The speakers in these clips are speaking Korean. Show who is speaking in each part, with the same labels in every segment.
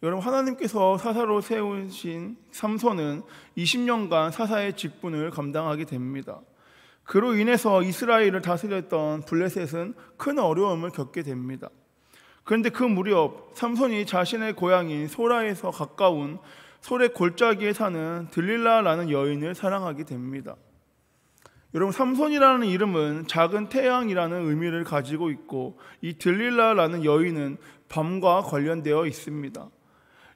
Speaker 1: 여러분, 하나님께서 사사로 세우신 삼손은 20년간 사사의 직분을 감당하게 됩니다. 그로 인해서 이스라엘을 다스렸던 블레셋은 큰 어려움을 겪게 됩니다. 그런데 그 무렵 삼손이 자신의 고향인 소라에서 가까운 솔의 골짜기에 사는 들릴라라는 여인을 사랑하게 됩니다. 여러분, 삼손이라는 이름은 작은 태양이라는 의미를 가지고 있고, 이 들릴라라는 여인은 밤과 관련되어 있습니다.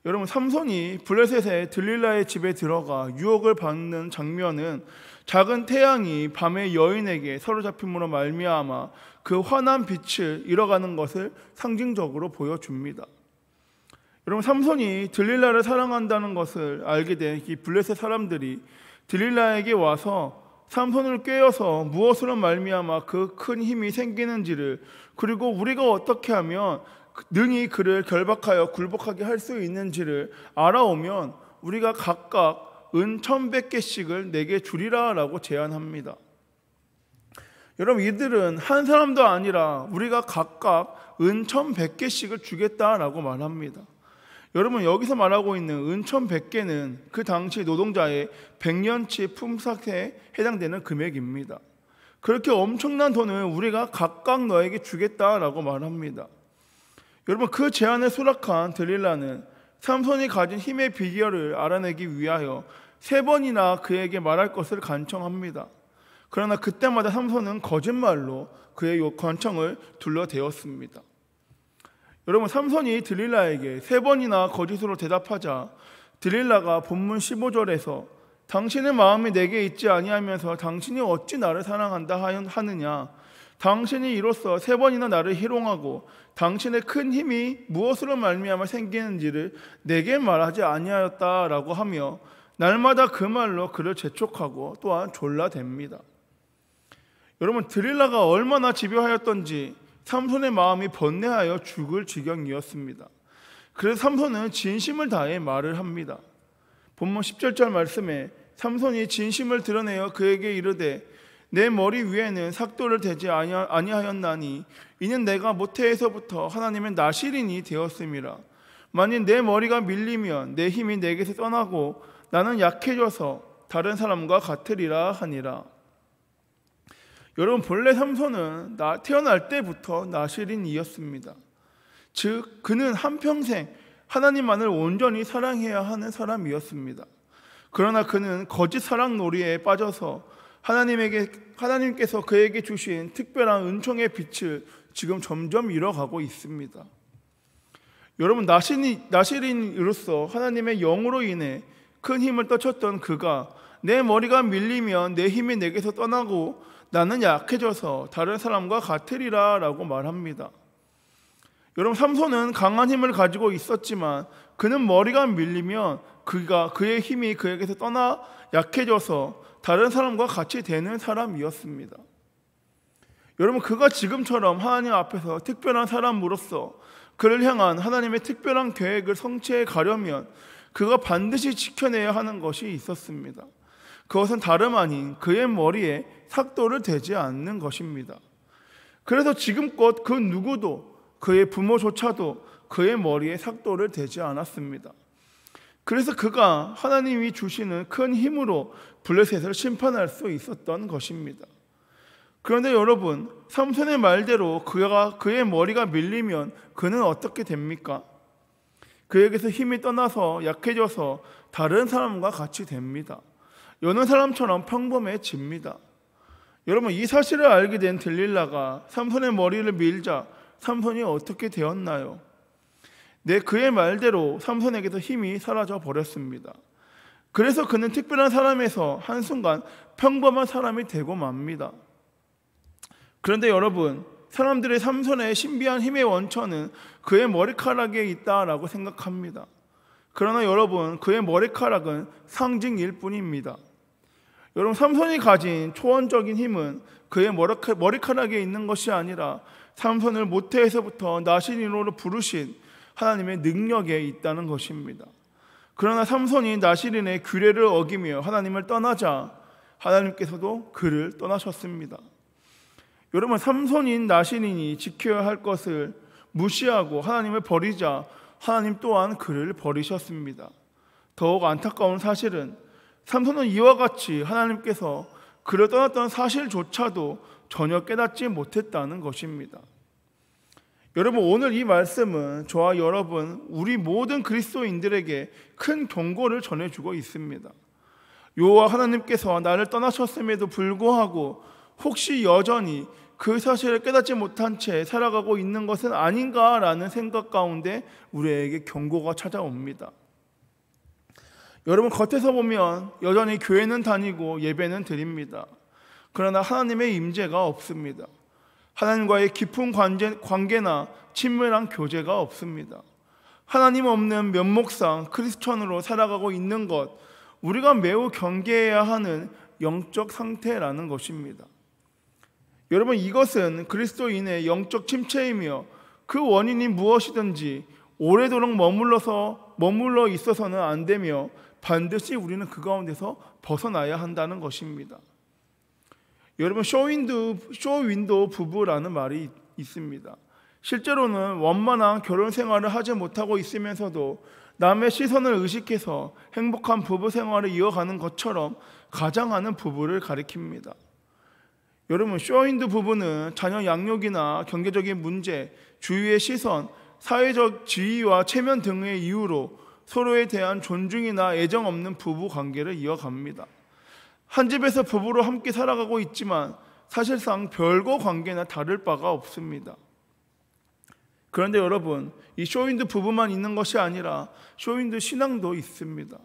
Speaker 1: 여러분, 삼손이 블레셋의 들릴라의 집에 들어가 유혹을 받는 장면은 작은 태양이 밤의 여인에게 사로잡힘으로 말미암아 그 환한 빛을 잃어가는 것을 상징적으로 보여줍니다. 여러분, 삼손이 들릴라를 사랑한다는 것을 알게 된 이 블레셋 사람들이 들릴라에게 와서 삼손을 꿰어서 무엇으로 말미암아 그 큰 힘이 생기는지를, 그리고 우리가 어떻게 하면 능히 그를 결박하여 굴복하게 할 수 있는지를 알아오면 우리가 각각 은 1,100개씩을 내게 주리라 라고 제안합니다. 여러분, 이들은 한 사람도 아니라 우리가 각각 은 1,100개씩을 주겠다라고 말합니다. 여러분, 여기서 말하고 있는 은 1,100개는 그 당시 노동자의 100년치 품삯에 해당되는 금액입니다. 그렇게 엄청난 돈을 우리가 각각 너에게 주겠다라고 말합니다. 여러분, 그 제안을 수락한 들릴라는 삼손이 가진 힘의 비결을 알아내기 위하여 3번이나 그에게 말할 것을 간청합니다. 그러나 그때마다 삼손은 거짓말로 그의 간청을 둘러대었습니다. 여러분, 삼손이 들릴라에게 3번이나 거짓으로 대답하자 들릴라가 본문 15절에서 당신의 마음이 내게 있지 아니하면서 당신이 어찌 나를 사랑한다 하느냐, 당신이 이로써 3번이나 나를 희롱하고 당신의 큰 힘이 무엇으로 말미암아 생기는지를 내게 말하지 아니하였다라고 하며 날마다 그 말로 그를 재촉하고 또한 졸라댑니다. 여러분, 들릴라가 얼마나 집요하였던지 삼손의 마음이 번뇌하여 죽을 지경이었습니다. 그래서 삼손은 진심을 다해 말을 합니다. 본문 17절 말씀에 삼손이 진심을 드러내어 그에게 이르되 내 머리 위에는 삭도를 대지 아니하였나니 이는 내가 모태에서부터 하나님의 나실인이 되었음이라. 만일 내 머리가 밀리면 내 힘이 내게서 떠나고 나는 약해져서 다른 사람과 같으리라 하니라. 여러분, 본래 삼손은 태어날 때부터 나실인이었습니다. 즉, 그는 한평생 하나님만을 온전히 사랑해야 하는 사람이었습니다. 그러나 그는 거짓 사랑놀이에 빠져서 하나님께서 그에게 주신 특별한 은총의 빛을 지금 점점 잃어가고 있습니다. 여러분, 나실인으로서 하나님의 영으로 인해 큰 힘을 떨쳤던 그가 내 머리가 밀리면 내 힘이 내게서 떠나고 나는 약해져서 다른 사람과 같으리라 라고 말합니다. 여러분, 삼손은 강한 힘을 가지고 있었지만 그는 머리가 밀리면 그의 힘이 그에게서 떠나 약해져서 다른 사람과 같이 되는 사람이었습니다. 여러분, 그가 지금처럼 하나님 앞에서 특별한 사람으로서 그를 향한 하나님의 특별한 계획을 성취해 가려면 그가 반드시 지켜내야 하는 것이 있었습니다. 그것은 다름 아닌 그의 머리에 삭도를 대지 않는 것입니다. 그래서 지금껏 그 누구도, 그의 부모조차도 그의 머리에 삭도를 대지 않았습니다. 그래서 그가 하나님이 주시는 큰 힘으로 블레셋을 심판할 수 있었던 것입니다. 그런데 여러분, 삼손의 말대로 그의 머리가 밀리면 그는 어떻게 됩니까? 그에게서 힘이 떠나서 약해져서 다른 사람과 같이 됩니다. 여느 사람처럼 평범해집니다. 여러분, 이 사실을 알게 된 들릴라가 삼손의 머리를 밀자 삼손이 어떻게 되었나요? 그의 말대로 삼손에게서 힘이 사라져 버렸습니다. 그래서 그는 특별한 사람에서 한순간 평범한 사람이 되고 맙니다. 그런데 여러분, 사람들의 삼손의 신비한 힘의 원천은 그의 머리카락에 있다라고 생각합니다. 그러나 여러분, 그의 머리카락은 상징일 뿐입니다. 여러분, 삼손이 가진 초원적인 힘은 그의 머리카락에 있는 것이 아니라 삼손을 모태에서부터 나실인으로 부르신 하나님의 능력에 있다는 것입니다. 그러나 삼손이 나실인의 규례를 어기며 하나님을 떠나자 하나님께서도 그를 떠나셨습니다. 여러분, 삼손인 나실인이 지켜야 할 것을 무시하고 하나님을 버리자 하나님 또한 그를 버리셨습니다. 더욱 안타까운 사실은 삼손은 이와 같이 하나님께서 그를 떠났던 사실조차도 전혀 깨닫지 못했다는 것입니다. 여러분, 오늘 이 말씀은 저와 여러분, 우리 모든 그리스도인들에게 큰 경고를 전해주고 있습니다. 여호와 하나님께서 나를 떠나셨음에도 불구하고 혹시 여전히 그 사실을 깨닫지 못한 채 살아가고 있는 것은 아닌가라는 생각 가운데 우리에게 경고가 찾아옵니다. 여러분, 겉에서 보면 여전히 교회는 다니고 예배는 드립니다. 그러나 하나님의 임재가 없습니다. 하나님과의 깊은 관계나 친밀한 교제가 없습니다. 하나님 없는 면목상 크리스천으로 살아가고 있는 것, 우리가 매우 경계해야 하는 영적 상태라는 것입니다. 여러분, 이것은 그리스도인의 영적 침체이며 그 원인이 무엇이든지 오래도록 머물러 있어서는 안 되며 반드시 우리는 그 가운데서 벗어나야 한다는 것입니다. 여러분, 쇼윈도 부부라는 말이 있습니다. 실제로는 원만한 결혼 생활을 하지 못하고 있으면서도 남의 시선을 의식해서 행복한 부부 생활을 이어가는 것처럼 가장하는 부부를 가리킵니다. 여러분, 쇼윈도 부부는 자녀 양육이나 경제적인 문제, 주위의 시선, 사회적 지위와 체면 등의 이유로 서로에 대한 존중이나 애정 없는 부부 관계를 이어갑니다. 한 집에서 부부로 함께 살아가고 있지만 사실상 별거 관계나 다를 바가 없습니다. 그런데 여러분, 이 쇼윈도 부부만 있는 것이 아니라 쇼윈도 신앙도 있습니다.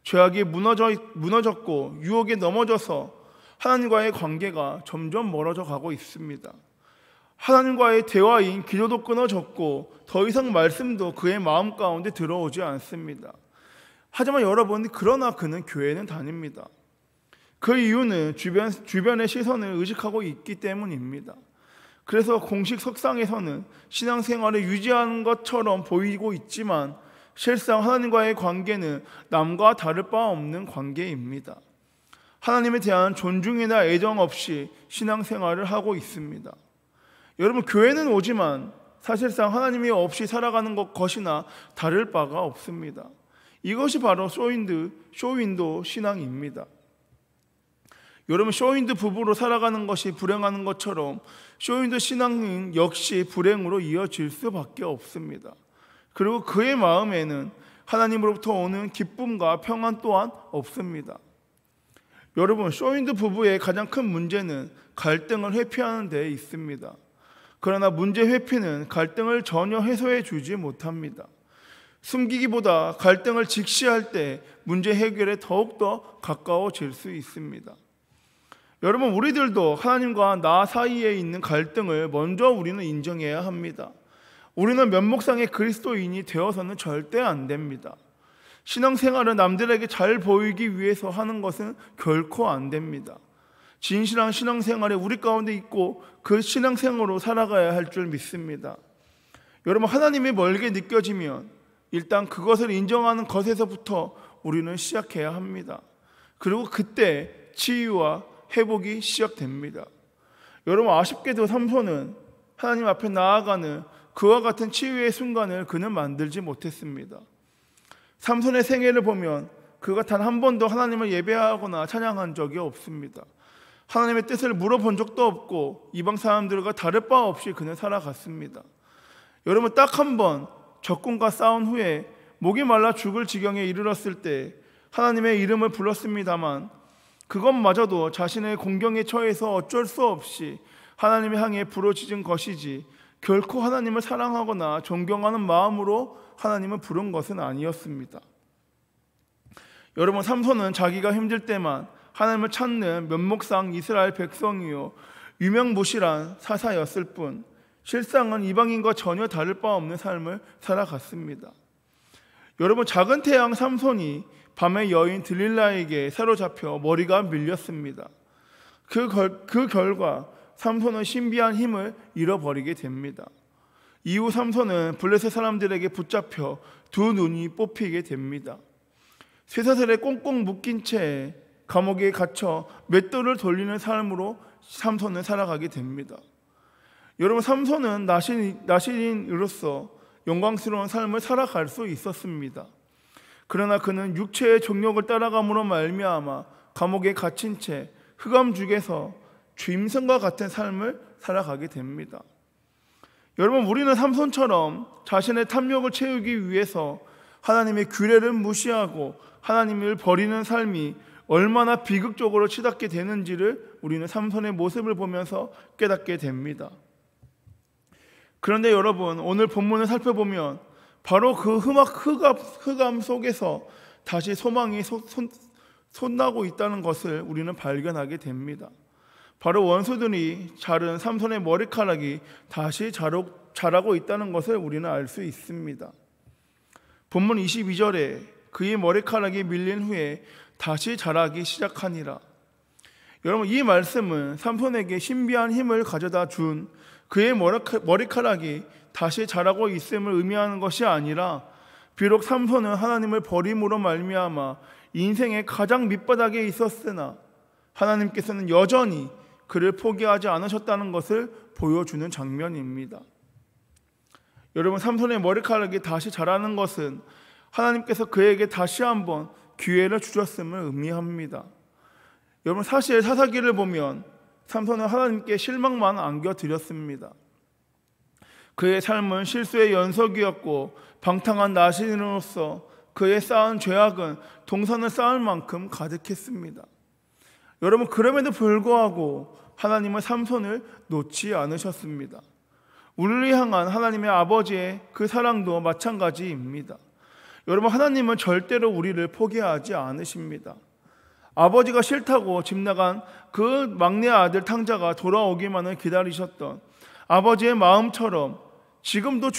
Speaker 1: 죄악이 무너졌고 유혹에 넘어져서 하나님과의 관계가 점점 멀어져 가고 있습니다. 하나님과의 대화인 기도도 끊어졌고 더 이상 말씀도 그의 마음 가운데 들어오지 않습니다. 하지만 여러분, 그러나 그는 교회는 다닙니다. 그 이유는 주변의 시선을 의식하고 있기 때문입니다. 그래서 공식 석상에서는 신앙생활을 유지하는 것처럼 보이고 있지만 실상 하나님과의 관계는 남과 다를 바 없는 관계입니다. 하나님에 대한 존중이나 애정 없이 신앙생활을 하고 있습니다. 여러분, 교회는 오지만 사실상 하나님이 없이 살아가는 것이나 다를 바가 없습니다. 이것이 바로 쇼윈도 신앙입니다. 여러분, 쇼윈도 부부로 살아가는 것이 불행한 것처럼 쇼윈도 신앙은 역시 불행으로 이어질 수밖에 없습니다. 그리고 그의 마음에는 하나님으로부터 오는 기쁨과 평안 또한 없습니다. 여러분, 쇼윈도 부부의 가장 큰 문제는 갈등을 회피하는 데 있습니다. 그러나 문제 회피는 갈등을 전혀 해소해 주지 못합니다. 숨기기보다 갈등을 직시할 때 문제 해결에 더욱더 가까워질 수 있습니다. 여러분, 우리들도 하나님과 나 사이에 있는 갈등을 먼저 우리는 인정해야 합니다. 우리는 면목상의 그리스도인이 되어서는 절대 안 됩니다. 신앙생활은 남들에게 잘 보이기 위해서 하는 것은 결코 안 됩니다. 진실한 신앙생활에 우리 가운데 있고 그 신앙생활로 살아가야 할 줄 믿습니다. 여러분, 하나님이 멀게 느껴지면 일단 그것을 인정하는 것에서부터 우리는 시작해야 합니다. 그리고 그때 치유와 회복이 시작됩니다. 여러분, 아쉽게도 삼손은 하나님 앞에 나아가는 그와 같은 치유의 순간을 그는 만들지 못했습니다. 삼손의 생애를 보면 그가 단 한 번도 하나님을 예배하거나 찬양한 적이 없습니다. 하나님의 뜻을 물어본 적도 없고 이방 사람들과 다를 바 없이 그는 살아갔습니다. 여러분, 딱 한 번 적군과 싸운 후에 목이 말라 죽을 지경에 이르렀을 때 하나님의 이름을 불렀습니다만 그것마저도 자신의 공경에 처해서 어쩔 수 없이 하나님을 향해 부르짖은 것이지 결코 하나님을 사랑하거나 존경하는 마음으로 하나님을 부른 것은 아니었습니다. 여러분, 삼손은 자기가 힘들 때만 하나님을 찾는 면목상 이스라엘 백성이요 유명무실한 사사였을 뿐 실상은 이방인과 전혀 다를 바 없는 삶을 살아갔습니다. 여러분, 작은 태양 삼손이 밤의 여인 들릴라에게 사로잡혀 머리가 밀렸습니다. 그 결과 삼손은 신비한 힘을 잃어버리게 됩니다. 이후 삼손은 블레셋 사람들에게 붙잡혀 두 눈이 뽑히게 됩니다. 쇠사슬에 꽁꽁 묶인 채 감옥에 갇혀 맷돌을 돌리는 삶으로 삼손은 살아가게 됩니다. 여러분, 삼손은 나신인으로서 영광스러운 삶을 살아갈 수 있었습니다. 그러나 그는 육체의 정욕을 따라감으로 말미암아 감옥에 갇힌 채 흑암죽에서 주임성과 같은 삶을 살아가게 됩니다. 여러분, 우리는 삼손처럼 자신의 탐욕을 채우기 위해서 하나님의 규례를 무시하고 하나님을 버리는 삶이 얼마나 비극적으로 치닫게 되는지를 우리는 삼손의 모습을 보면서 깨닫게 됩니다. 그런데 여러분, 오늘 본문을 살펴보면 바로 그 흑암 속에서 다시 소망이 솟나고 있다는 것을 우리는 발견하게 됩니다. 바로 원수들이 자른 삼손의 머리카락이 다시 자라고 있다는 것을 우리는 알 수 있습니다. 본문 22절에 그의 머리카락이 밀린 후에 다시 자라기 시작하니라. 여러분, 이 말씀은 삼손에게 신비한 힘을 가져다 준 그의 머리카락이 다시 자라고 있음을 의미하는 것이 아니라, 비록 삼손은 하나님을 버림으로 말미암아 인생의 가장 밑바닥에 있었으나 하나님께서는 여전히 그를 포기하지 않으셨다는 것을 보여주는 장면입니다. 여러분, 삼손의 머리카락이 다시 자라는 것은 하나님께서 그에게 다시 한번 기회를 주셨음을 의미합니다. 여러분, 사실 사사기를 보면 삼손은 하나님께 실망만 안겨드렸습니다. 그의 삶은 실수의 연속이었고 방탕한 나신으로서 그의 쌓은 죄악은 동산을 쌓을 만큼 가득했습니다. 여러분, 그럼에도 불구하고 하나님은 삼손을 놓지 않으셨습니다. 우리를 향한 하나님의 아버지의 그 사랑도 마찬가지입니다. 여러분, 하나님은 절대로 우리를 포기하지 않으십니다. 아버지가 싫다고 집 나간 그 막내 아들 탕자가 돌아오기만을 기다리셨던 아버지의 마음처럼 지금은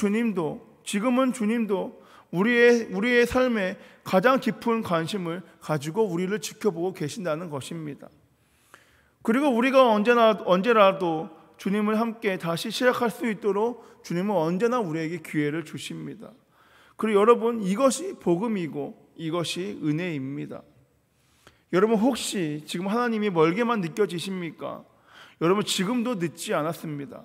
Speaker 1: 주님도 우리의 삶에 가장 깊은 관심을 가지고 우리를 지켜보고 계신다는 것입니다. 그리고 우리가 언제라도 주님을 함께 다시 시작할 수 있도록 주님은 언제나 우리에게 기회를 주십니다. 그리고 여러분, 이것이 복음이고 이것이 은혜입니다. 여러분, 혹시 지금 하나님이 멀게만 느껴지십니까? 여러분, 지금도 늦지 않았습니다.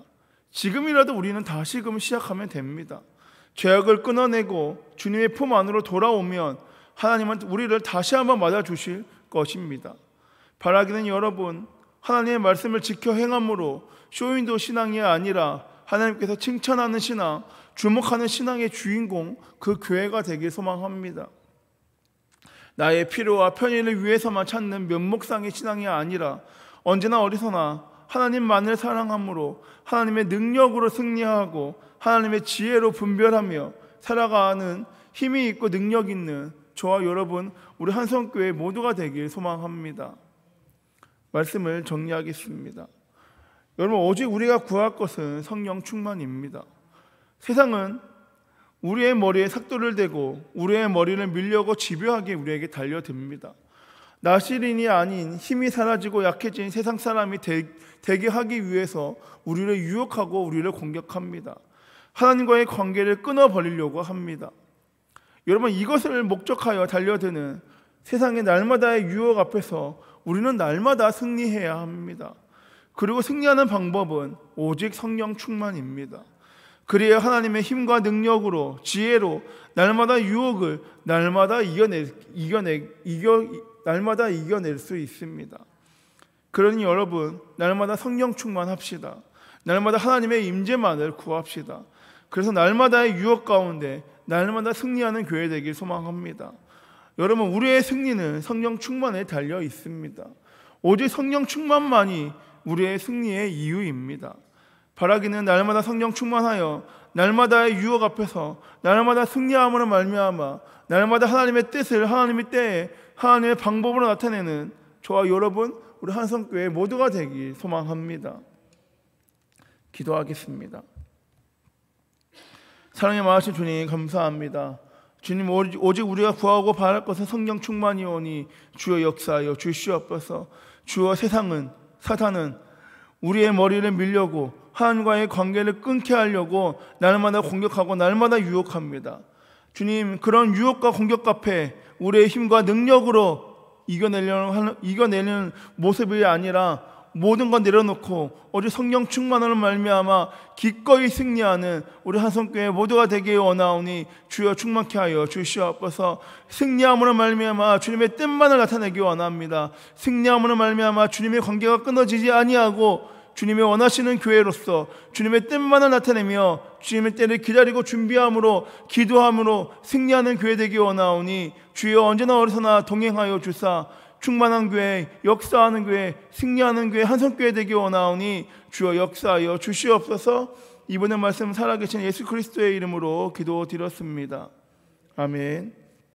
Speaker 1: 지금이라도 우리는 다시금 시작하면 됩니다. 죄악을 끊어내고 주님의 품 안으로 돌아오면 하나님은 우리를 다시 한번 맞아주실 것입니다. 바라기는 여러분, 하나님의 말씀을 지켜 행함으로 쇼윈도 신앙이 아니라 하나님께서 칭찬하는 신앙, 주목하는 신앙의 주인공, 그 교회가 되길 소망합니다. 나의 필요와 편의를 위해서만 찾는 면목상의 신앙이 아니라 언제나 어디서나 하나님만을 사랑함으로 하나님의 능력으로 승리하고 하나님의 지혜로 분별하며 살아가는 힘이 있고 능력 있는 저와 여러분, 우리 한성교회 모두가 되길 소망합니다. 말씀을 정리하겠습니다. 여러분, 오직 우리가 구할 것은 성령 충만입니다. 세상은 우리의 머리에 삭도를 대고 우리의 머리를 밀려고 집요하게 우리에게 달려듭니다. 나시린이 아닌 힘이 사라지고 약해진 세상 사람이 되게 하기 위해서 우리를 유혹하고 우리를 공격합니다. 하나님과의 관계를 끊어버리려고 합니다. 여러분, 이것을 목적하여 달려드는 세상의 날마다의 유혹 앞에서 우리는 날마다 승리해야 합니다. 그리고 승리하는 방법은 오직 성령 충만입니다. 그래야 하나님의 힘과 능력으로, 지혜로 날마다 유혹을 날마다 이겨낼 수 있습니다. 그러니 여러분, 날마다 성령 충만합시다. 날마다 하나님의 임재만을 구합시다. 그래서 날마다의 유혹 가운데 날마다 승리하는 교회 되길 소망합니다. 여러분, 우리의 승리는 성령 충만에 달려 있습니다. 오직 성령 충만만이 우리의 승리의 이유입니다. 바라기는 날마다 성령 충만하여 날마다의 유혹 앞에서 날마다 승리함으로 말미암아 날마다 하나님의 뜻을 하나님의 때에 하나님의 방법으로 나타내는 저와 여러분, 우리 한성교회 모두가 되길 소망합니다. 기도하겠습니다. 사랑에 많으신 주님, 감사합니다. 주님, 오직 우리가 구하고 바랄 것은 성령 충만이오니 주여 역사하여 주시옵소서. 주여, 세상은, 사탄은 우리의 머리를 밀려고 하나님과의 관계를 끊게 하려고 날마다 공격하고 날마다 유혹합니다. 주님, 그런 유혹과 공격 앞에 우리의 힘과 능력으로 이겨내는 모습이 아니라 모든 것 내려놓고 오직 성령 충만으로 말미암아 기꺼이 승리하는 우리 한성교회 모두가 되기를 원하오니 주여 충만케 하여 주시옵소서. 승리함으로 말미암아 주님의 뜻만을 나타내기 원합니다. 승리함으로 말미암아 주님의 관계가 끊어지지 아니하고 주님의 원하시는 교회로서 주님의 뜻만을 나타내며 주님의 때를 기다리고 준비함으로 기도함으로 승리하는 교회 되기 원하오니 주여 언제나 어디서나 동행하여 주사 충만한 교회, 역사하는 교회, 승리하는 교회, 한성교회 되기 원하오니 주여 역사하여 주시옵소서. 이번의 말씀 살아계신 예수 그리스도의 이름으로 기도드렸습니다. 아멘.